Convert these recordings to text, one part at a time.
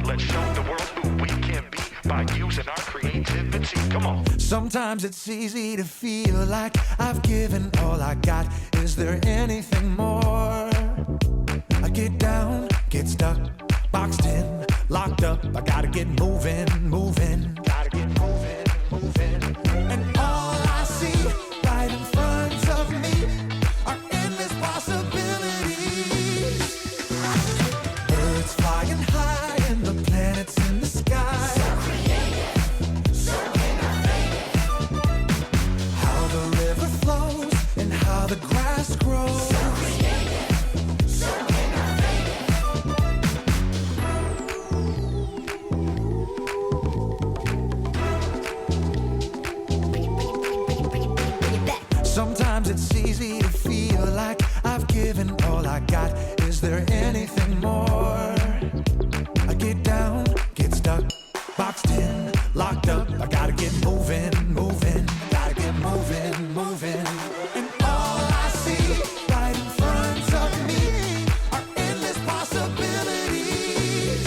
Let's show the world who we can be by using our creativity. Come on. Sometimes it's easy to feel like I've given all I got. Is there anything more? I get down, get stuck, boxed in, locked up. I gotta get moving, moving. Gotta get moving, moving. And all I see right in front of me are endless possibilities. Birds flying high and the planets in the sky. So creative, so innovative. How the river flows and how the grass grows. So creative, so innovative. Bring it back. Sometimes it's easy to feel like I've given all I got. Is there anything more? I get down, get stuck, boxed in, locked up. I gotta get moving, moving. Gotta get moving, moving. And all I see right in front of me are endless possibilities.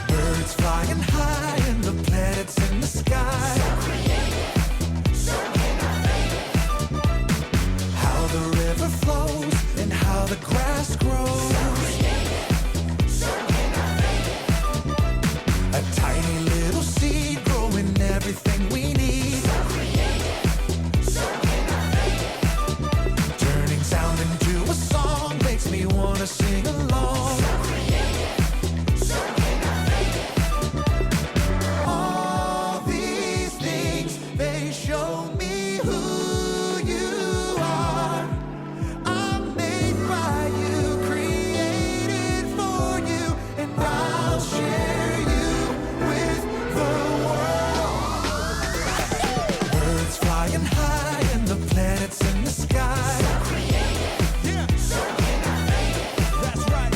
Birds flying high and the planets in the sky. So creative, so innovative. How the river flows and how the grass grows. So creative, so innovative. A tiny little seed growing everything we need. So creative, so innovative. Turning sound into a song makes me wanna sing along. So creative, so innovative. All these things, they show me who you are. I'm made by you, created for you, and I'll share you with the world. Birds flying high and the planets in the sky. So creative, so innovative. That's right.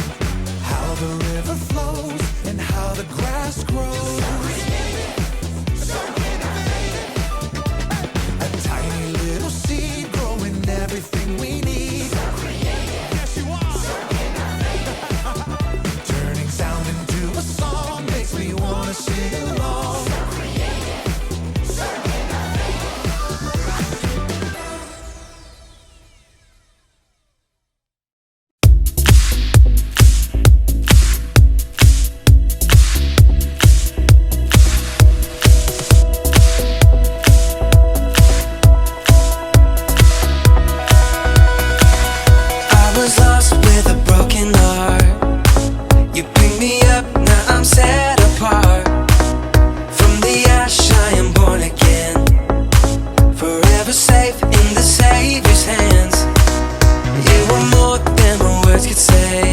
How the river flows and how the grass grows. So innovative. A tiny little seed growing everything we need. So creative, Yes, you are. so innovative. Turning sound into a song makes me wanna sing along. So creative, so I was lost with a broken heart. You picked me up, now I'm set apart. From the ash I am born again, forever safe in the Savior's hands. You were more than my words could say.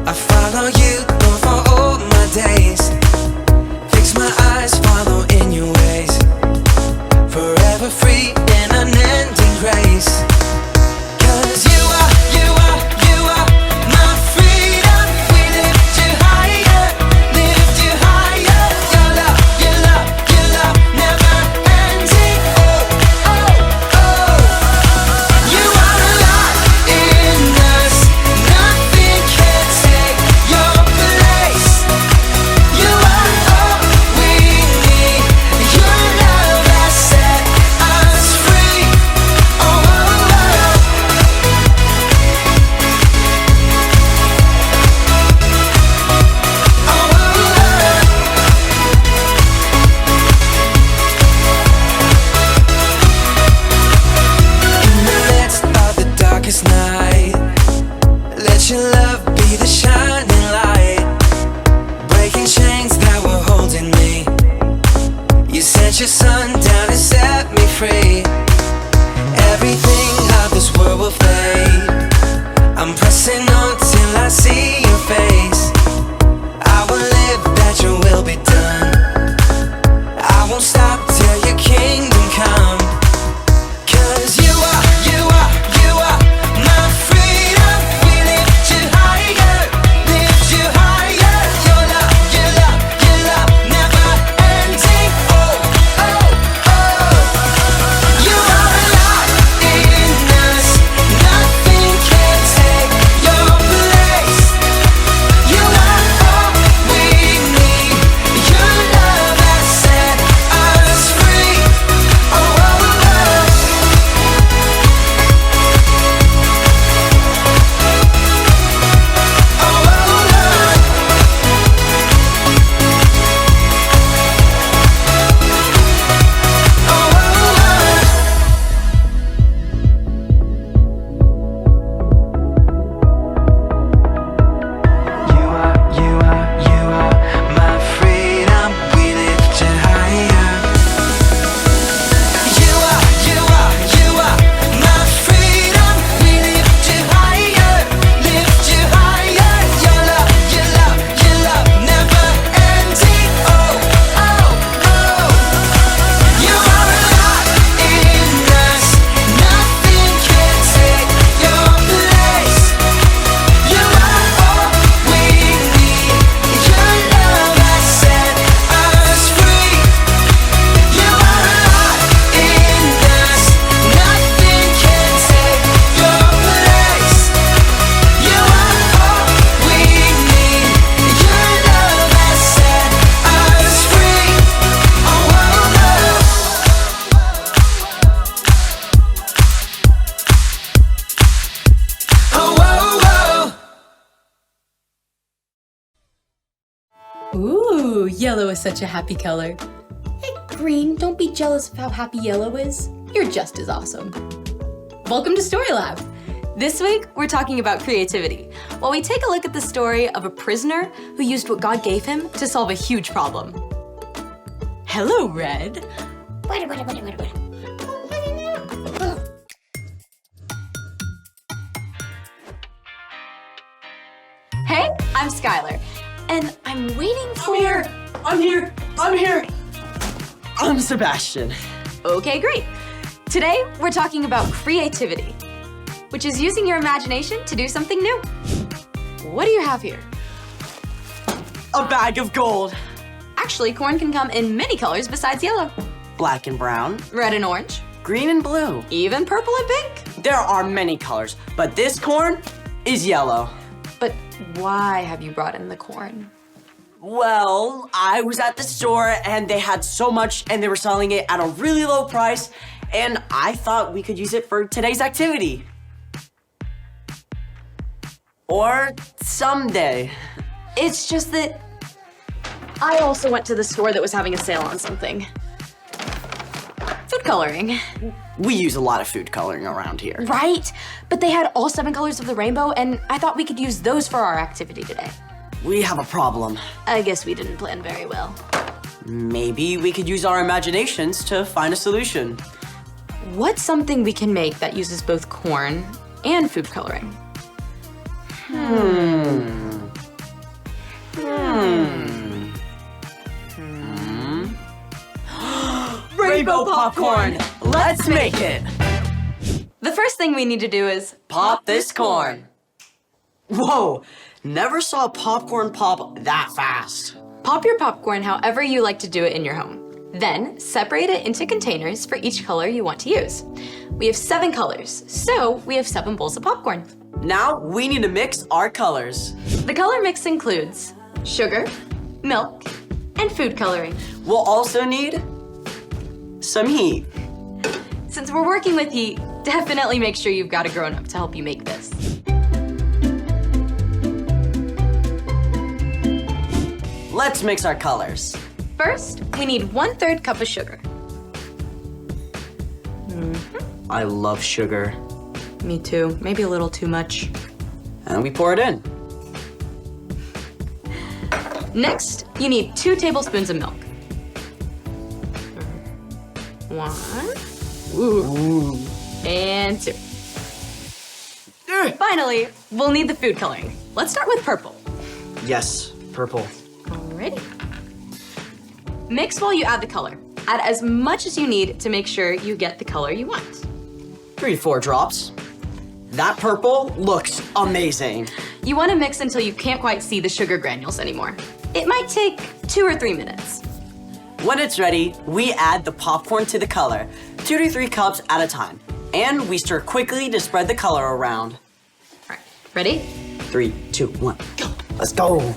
I follow you Lord, for all my days. Fix my eyes, follow in your ways. Forever free in unending grace. 'Cause you are my freedom. We lift you higher, lift you higher. Your love, your love, your love, never ending. Oh, oh, oh. You are alive in us. Nothing can take your place. You are all we need. Your love has set us free. Oh, oh, oh. In the midst of the darkest night, let your love be the shining light, breaking chains that were holding me. You sent your son down to set me free. Everything of this world will fade. I'm pressing on till I see your face. I will live that your will be done. I won't stop till your kingdom come. 'Cause you are my freedom. We lift you higher, lift you higher. Your love, your love, your love, never ending. Oh, oh, oh. You are alive in us. Nothing can take your place. yellow is such a happy color. Hey, green, don't be jealous of how happy yellow is. You're just as awesome. Welcome to Story Lab. This week, we're talking about creativity, while we take a look at the story of a prisoner who used what God gave him to solve a huge problem. Hello, Red. Hey, I'm Skylar, and I'm waiting for... I'm here! I'm Sebastian. Okay, great. Today, we're talking about creativity, which is using your imagination to do something new. What do you have here? A bag of gold. Actually, corn can come in many colors besides yellow. Black and brown. Red and orange. Green and blue. Even purple and pink. There are many colors, but this corn is yellow. But why have you brought in the corn? Well, I was at the store and they had so much and they were selling it at a really low price, and I thought we could use it for today's activity. Or someday. It's just that I also went to the store that was having a sale on something. Food coloring. We use a lot of food coloring around here. Right? But they had all 7 colors of the rainbow, and I thought we could use those for our activity today. We have a problem. I guess we didn't plan very well. Maybe we could use our imaginations to find a solution. What's something we can make that uses both corn and food coloring? Rainbow popcorn! Let's make it! The first thing we need to do is Pop this corn. Whoa, never saw popcorn pop that fast. pop your popcorn however you like to do it in your home. Then separate it into containers for each color you want to use. We have 7 colors, so we have 7 bowls of popcorn. Now we need to mix our colors. The color mix includes sugar, milk, and food coloring. We'll also need some heat. Since we're working with heat, definitely make sure you've got a grown-up to help you make this. Let's mix our colors. First, we need 1/3 cup of sugar. I love sugar. Me too, maybe a little too much. And we pour it in. Next, you need 2 tablespoons of milk. 1, and 2. Finally, we'll need the food coloring. Let's start with purple. Yes, purple. Alrighty. Mix while you add the color. Add as much as you need to make sure you get the color you want. 3 to 4 drops. That purple looks amazing. You want to mix until you can't quite see the sugar granules anymore. It might take 2 or 3 minutes. When it's ready, we add the popcorn to the color, 2 to 3 cups at a time. And we stir quickly to spread the color around. All right, ready? 3, 2, 1, go. Let's go.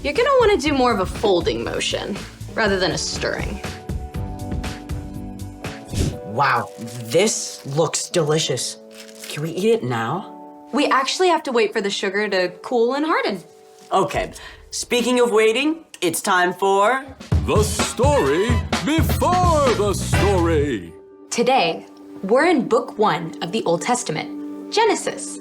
You're gonna want to do more of a folding motion rather than a stirring. Wow, this looks delicious. Can we eat it now? We actually have to wait for the sugar to cool and harden. Okay, speaking of waiting, it's time for... The story before the story. Today, we're in book 1 of the Old Testament, Genesis.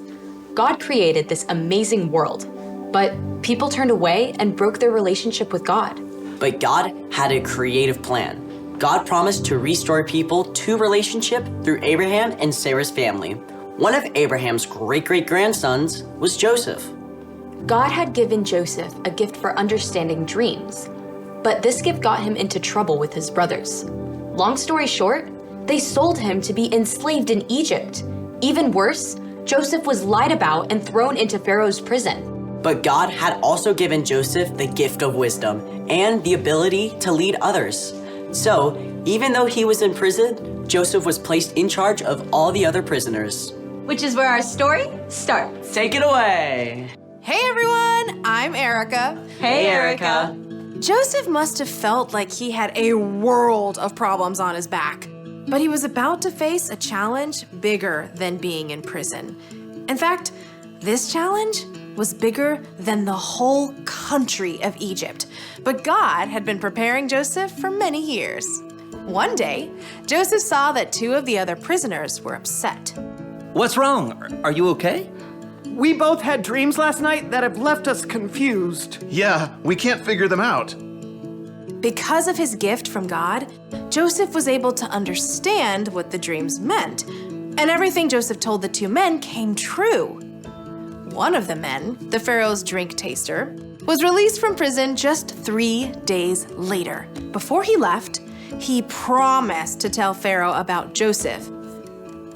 God created this amazing world, but people turned away and broke their relationship with God. But God had a creative plan. God promised to restore people to relationship through Abraham and Sarah's family. One of Abraham's great-great-grandsons was Joseph. God had given Joseph a gift for understanding dreams, but this gift got him into trouble with his brothers. Long story short, they sold him to be enslaved in Egypt. Even worse, Joseph was lied about and thrown into Pharaoh's prison. But God had also given Joseph the gift of wisdom and the ability to lead others. So, even though he was in prison, Joseph was placed in charge of all the other prisoners. Which is where our story starts. Take it away! Hey everyone, I'm Erica. Hey, Erica! Joseph must have felt like he had a world of problems on his back, but he was about to face a challenge bigger than being in prison. In fact, this challenge was bigger than the whole country of Egypt. But God had been preparing Joseph for many years. One day, Joseph saw that 2 of the other prisoners were upset. What's wrong? Are you okay? We both had dreams last night that have left us confused. Yeah, we can't figure them out. Because of his gift from God, Joseph was able to understand what the dreams meant. And everything Joseph told the 2 men came true. One of the men, the Pharaoh's drink taster, was released from prison just 3 days later. Before he left, he promised to tell Pharaoh about Joseph.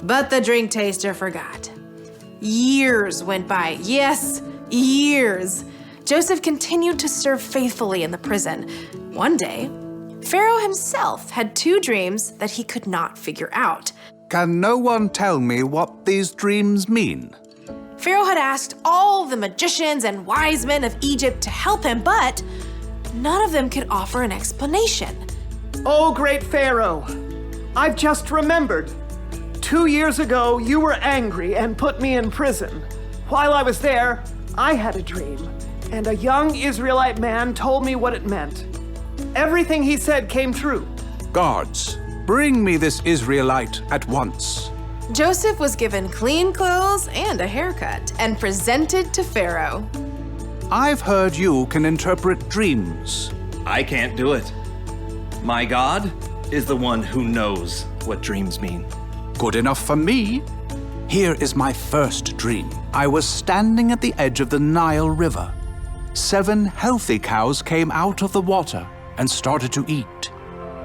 But the drink taster forgot. Years went by. Yes, years. Joseph continued to serve faithfully in the prison. One day, Pharaoh himself had 2 dreams that he could not figure out. Can no one tell me what these dreams mean? Pharaoh had asked all the magicians and wise men of Egypt to help him, but none of them could offer an explanation. Oh, great Pharaoh, I've just remembered. 2 years ago, you were angry and put me in prison. While I was there, I had a dream, and a young Israelite man told me what it meant. Everything he said came true. Guards, bring me this Israelite at once. Joseph was given clean clothes and a haircut and presented to Pharaoh. I've heard you can interpret dreams. I can't do it. My God is the one who knows what dreams mean. Good enough for me. Here is my first dream. I was standing at the edge of the Nile River. 7 healthy cows came out of the water and started to eat.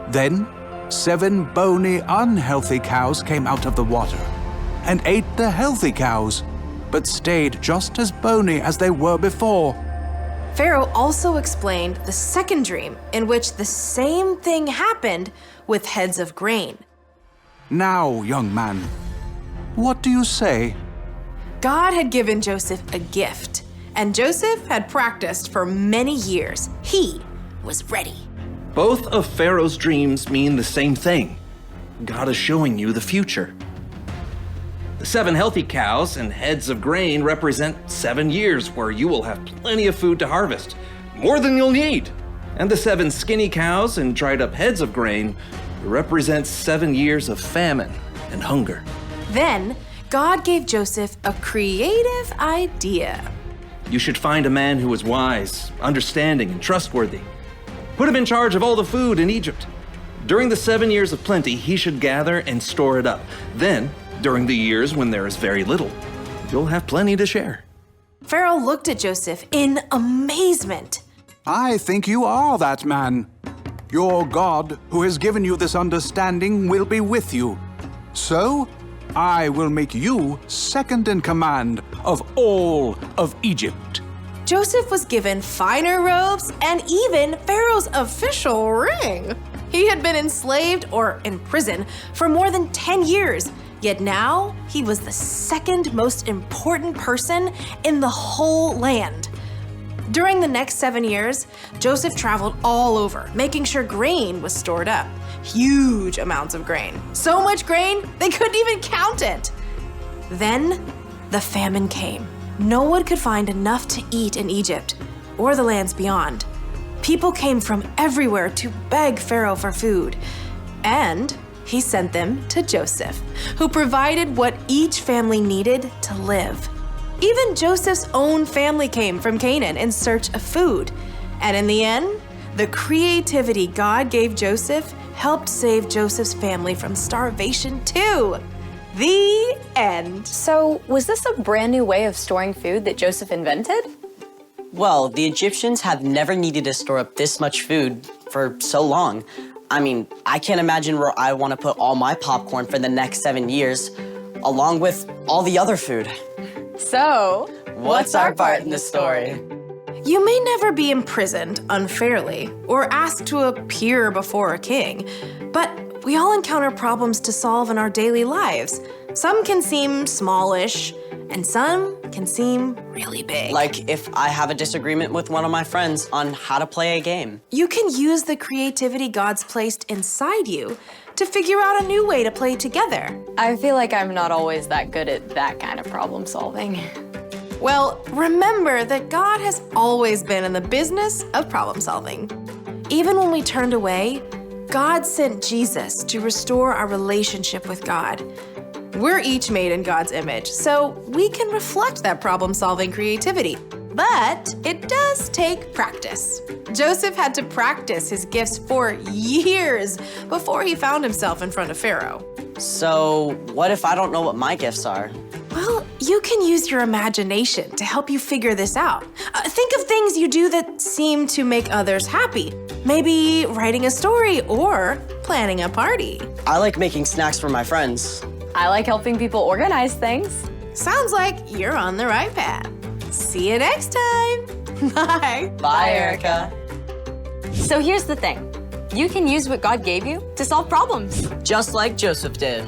Then 7 bony, unhealthy cows came out of the water and ate the healthy cows, but stayed just as bony as they were before. Pharaoh also explained the second dream, in which the same thing happened with heads of grain. Now, young man, what do you say? God had given Joseph a gift, and Joseph had practiced for many years. He was ready. Both of Pharaoh's dreams mean the same thing. God is showing you the future. The 7 healthy cows and heads of grain represent 7 years where you will have plenty of food to harvest, more than you'll need. And the 7 skinny cows and dried up heads of grain represent 7 years of famine and hunger. Then, God gave Joseph a creative idea. You should find a man who is wise, understanding, and trustworthy. Put him in charge of all the food in Egypt. During the 7 years of plenty, he should gather and store it up. Then, during the years when there is very little, you'll have plenty to share. Pharaoh looked at Joseph in amazement. I think you are that man. Your God, who has given you this understanding, will be with you. So, I will make you second in command of all of Egypt. Joseph was given finer robes and even Pharaoh's official ring. He had been enslaved or in prison for more than 10 years, yet now he was the second most important person in the whole land. During the next 7 years, Joseph traveled all over, making sure grain was stored up. Huge amounts of grain. So much grain, they couldn't even count it. Then, the famine came. No one could find enough to eat in Egypt or the lands beyond. People came from everywhere to beg Pharaoh for food. And he sent them to Joseph, who provided what each family needed to live. Even Joseph's own family came from Canaan in search of food. And in the end, the creativity God gave Joseph helped save Joseph's family from starvation too. The end. So, was this a brand new way of storing food that Joseph invented? Well, the Egyptians have never needed to store up this much food for so long. I mean, I can't imagine where I want to put all my popcorn for the next 7 years, along with all the other food. So, What's our part in the story? You may never be imprisoned unfairly or asked to appear before a king, but we all encounter problems to solve in our daily lives. Some can seem smallish, and some can seem really big. Like if I have a disagreement with one of my friends on how to play a game. You can use the creativity God's placed inside you to figure out a new way to play together. I feel like I'm not always that good at that kind of problem solving. Well, remember that God has always been in the business of problem solving. Even when we turned away, God sent Jesus to restore our relationship with God. We're each made in God's image, so we can reflect that problem-solving creativity. But it does take practice. Joseph had to practice his gifts for years before he found himself in front of Pharaoh. So what if I don't know what my gifts are? Well, you can use your imagination to help you figure this out. Think of things you do that seem to make others happy. Maybe writing a story or planning a party. I like making snacks for my friends. I like helping people organize things. Sounds like you're on the right path. See you next time. Bye. Bye, Erica. So here's the thing. You can use what God gave you to solve problems. Just like Joseph did.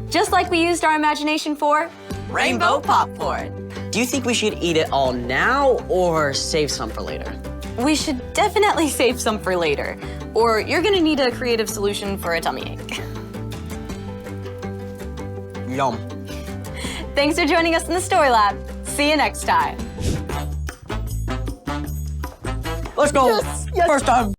Just like we used our imagination for Rainbow popcorn. Do you think we should eat it all now or save some for later? We should definitely save some for later, or you're gonna need a creative solution for a tummy ache. Yum. Thanks for joining us in the Story Lab. See you next time. Let's go. First time.